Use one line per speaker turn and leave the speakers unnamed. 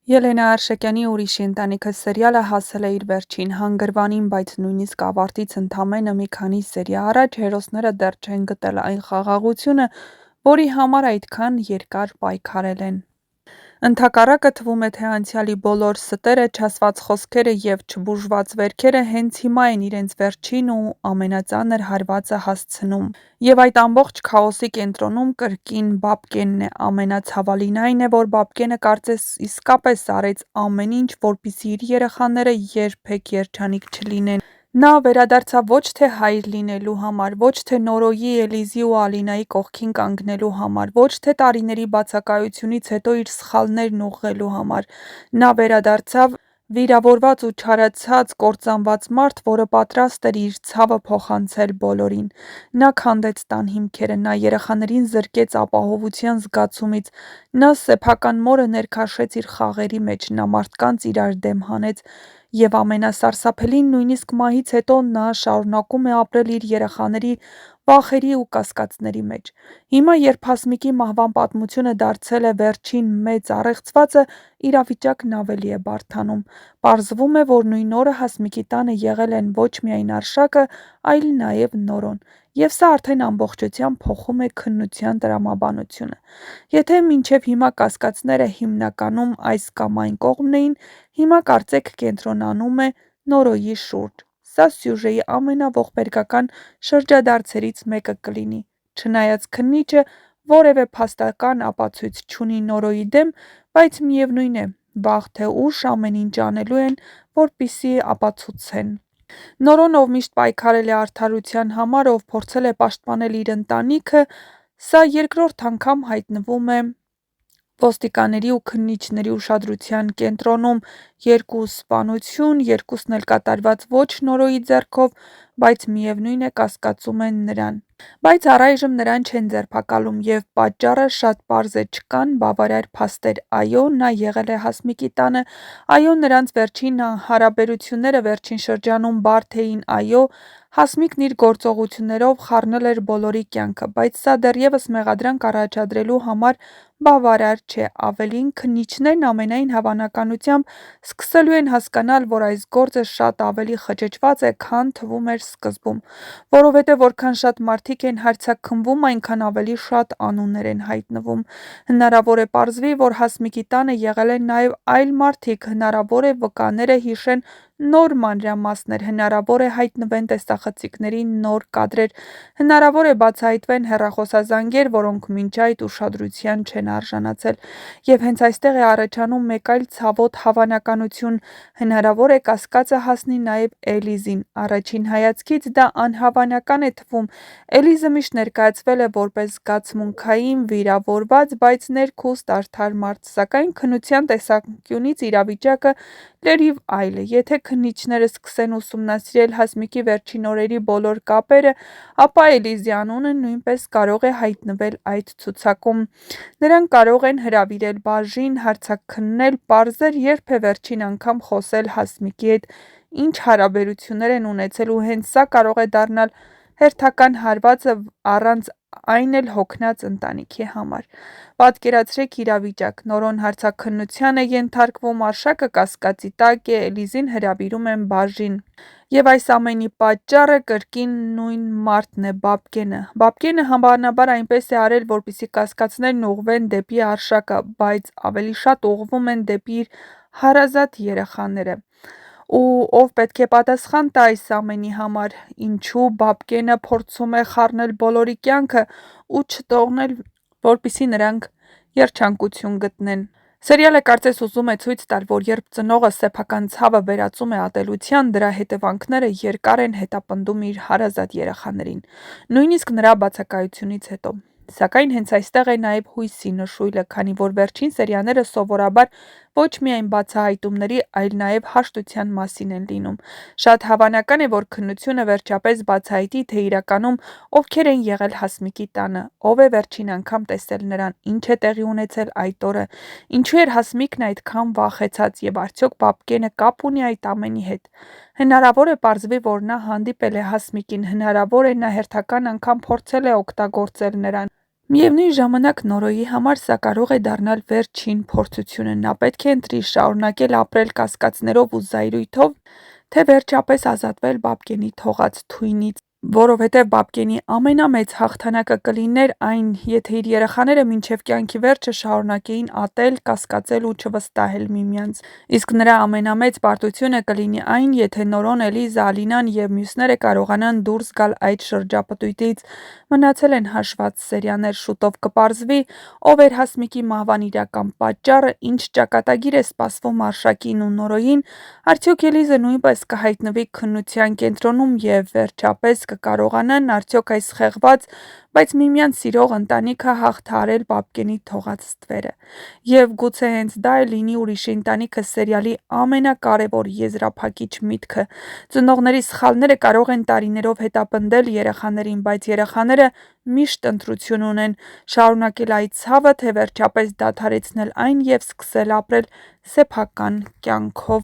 Ելենա Արշակյանի «Ուրիշի ընտանիքը» սերիալը հասել է իր վերջին հանգրվանին, բայց նույնիսկ ավարտից ընդամենը մի քանի սերի առաջ հերոսները դեռ չեն գտել այն խաղաղությունը, որի համար այդքան երկար պայքարել են։ Ընդհակառակը թվում է, թե անցյալի բոլոր ստերը, չասված խոսքերը և չբուժված վերքերը հենց հիմա են իրենց վերջին ու ամենածանր հարվածը հասցնում։ Եվ այդ ամբողջ քաոսի կենտրոնում կրկին Բաբկենն է։ Ամենացավալին այն է, որ Բաբկենը կարծես իսկապես արեց ամեն ինչ, որպեսզի իր երեխաները երբեք երջանիկ չլինեն։ Նա վերադարձավ ոչ թե հայր լինելու համար, ոչ թե Նորոյի, Էլիզի ու Ալինայի կողքին կանգնելու համար, ոչ թե տարիների բացակայությունից հետո իր սխալներն ուղղելու համար։ Նա վերադարձավ վիրավորված ու չարացած, կործանված մարդ, որը պատրաստ էր իր ցավը փոխանցել բոլորին։ Նա քանդեց տան հիմքերը, նա երեխաներին զրկեց ապահովության զգացումից, նա սեփական մորը ներքաշեց իր խաղերի մեջ, նա մարդկանց իրար դեմ հանեց։ Եվ ամենասարսափելին, նույնիսկ մահից հետո նա շարունակում է ապրել իր երեխաների վախերի ու կասկածների մեջ։ Հիմա, երբ Հասմիկի մահվան պատմությունը դարձել է վերջին մեծ առեղծվածը, իրավիճակն ավելի է բարդանում։ Պարզվում է, որ նույն օրը Հասմիկի տանը եղել են ոչ միայն Արշակը, այլ նաև Նորոն։ Եվ սա արդեն ամբողջությամբ փոխում է քննության տրամաբանությունը։ Եթե մինչև հիմա կասկածները հիմնականում այս կամ այն կողմն էին, հիմա կարծեք կենտրոնանում է Նորոյի շուրջ։ Սա սյուժեի ամենաողբերգական շրջադարձերից մեկը կլինի։ Չնայած քննիչը որևէ փաստական ապացույց չունի Նորոյի դեմ, բայց միևնույն է, վաղ թե ուշ ամեն ինչ անելու են, որպեսզի ապացուցեն։ Նորոն, ով միշտ պայքարել է արդարության համար, ով փորձել է պաշտպանել իր ընտանիքը, սա երկրորդ անգամ հայտնվում է ոստիկանների ու քննիչների ուշադրության կենտրոնում։ Երկու սպանություն, երկուսն էլ կատարված ոչ Նորոյի ձեռքով, բայց միևնույն է կասկածում են նրան։ Բայց առայժմ նրան չեն ձերբակալում, և պատճառը շատ պարզ է՝ չկան բավարար փաստեր։ Այո, նա եղել է Հասմիկի տանը, այո, նրանց վերջին հարաբերությունները վերջին շրջանում բարդ էին, այո, Հասմիկն իր գործողություններով խառնել էր բոլորի կյանքը, բայց սա դեռևս մեղադրանք առաջադրելու համար բավարար չէ։ Ավելին, քննիչներն ամենայն հավանականությամբ սկսելու են հասկանալ, որ այս գործը շատ ավելի խճճված է, քան թվում էր սկզբում, որովհետև որքան շատ մարդիկ են հարձակքնվում, այնքան ավելի շատ անուններ են հայտնվում։ Հնարավոր է պարզվի, որ Հասմիկի տանը եղել են նաև այլ մարդիկ, հնարավոր է վկաները հիշեն նոր մանրամասներ, հնարավոր է հայտնվեն տեսախցիկների նոր կադրեր, հնարավոր է բացահայտվեն հեռախոսազանգեր, որոնք մինչ այդ ուշադրության չեն արժանացել։ Եվ հենց այստեղ է առաջանում մեկ այլ ցավոտ հավանականություն. հնարավոր է կասկածը հասնի նաև Էլիզին։ Առաջին հայացքից դա անհավանական է թվում։ Էլիզը միշտ ներկայացվել է որպես զգացմունքային, վիրավորված, բայց ներքուստ արդար մարդ, սակայն քննության տեսանկյունից իրավիճակը լրիվ այլ է։ Եթե քննիչները սկսեն ուսումնասիրել Հասմիկի վերջին օրերի բոլոր կապերը, ապա Էլիզի անունը նույնպես կարող է հայտնվել այդ ցուցակում։ Նրանք կարող են հրավիրել բաժին, հարցաքննել, պարզել, երբ է վերջին անգամ խոսել Հասմիկի հետ, ինչ հարաբերություններ են ունեցել, ու հենց սա կարող է դառնալ հերթական հարվածը առանց այն էլ հոգնած ընտանիքի համար։ Պատկերացրեք իրավիճակ. Նորոն հարցաքննության է ենթարկվում, Արշակը կասկածի տակ է, Էլիզին հրավիրում են բաժին։ Եվ այս ամենի պատճառը կրկին նույն մարդն է՝ Բաբկենը։ Բաբկենը հավանաբար այնպես է արել, որպեսզի կասկածներն ուղղվեն դեպի Արշակը, բայց ավելի շատ ուղղվում են դեպի իր հարազատ երեխաները։ Ու ով պետք է պատասխան տա այս ամենի համար։ Ինչու Բաբկենը փորձում է խառնել բոլորի կյանքը ու չթողնել, որպեսզի նրանք երջանկություն գտնեն։ Սերիալը կարծես ուզում է ցույց տալ, որ երբ ծնողը սեփական ցավը վերածում է ատելության, դրա հետևանքները երկար են հետապնդում իր հարազատ երեխաներին, նույնիսկ նրա բացակայությունից հետո։ Սակայն հենց այստեղ է նաև հույսի նշույլը, քանի որ վերջին սերիաները սովորաբար ոչ միայն բացահայտումների, այլ նաև հաշտության մասին են լինում։ Շատ հավանական է, որ քննությունը վերջապես բացահայտի, թե իրականում ովքեր են եղել Հասմիկի տանը, ով է վերջին անգամ տեսել նրան, ինչ է տեղի ունեցել այդ օրը, ինչու էր Հասմիկն այդքան վախեցած, եւ արդյոք Բաբկենը կապ ունի այդ ամենի հետ։ Հնարավոր է պարզվի, որ նա հանդիպել է Հասմիկին, հնարավոր է նա հերթական անգամ փորձել է օգտագործել նրան։ Միևնույն ժամանակ Նորոյի համար սա կարող է դառնալ վերջին փորձությունը, նա պետք է ընտրի շարունակել ապրել կասկածներով ու զայրույթով, թե վերջապես ազատվել Բաբկենի թողած թույնից, որովհետև Բաբկենի ամենամեծ հաղթանակը կլիներ այն, եթե իր երեխաները մինչև կյանքի վերջը շարունակեին ատել, կասկածել ու չվստահել միմյանց, իսկ նրա ամենամեծ պարտությունը կլինի այն, եթե Նորոն, Էլիզա, Ալինան և մյուսները կարողանան դուրս գալ այդ շրջապտույտից։ Մնացել են հաշված սերիաներ, շուտով կպարզվի, ով էր Հասմիկի մահվան իրական պատճառը, ինչ ճակատագիր է սպասվում Արշակին ու Նորոյին, արդյոք Էլիզը նույնպես կհայտնվի քննության կենտրոնում և վերջապես կկարողանան արդյոք այս խեղված, բայց միմյանց սիրող ընտանիքը հաղթահարել Բաբկենի թողած ստվերը։ Եվ գուցե հենց դա էլ լինի «Ուրիշի ընտանիքը» սերիալի ամենակարևոր եզրափակիչ միտքը։ Ծնողների սխալները կարող են տարիներով հետապնդել երեխաներին, բայց երեխաները միշտ ընտրություն ունեն՝ շարունակել այդ ցավը, թե վերջապես դադարեցնել այն և սկսել ապրել սեփական կյանքով։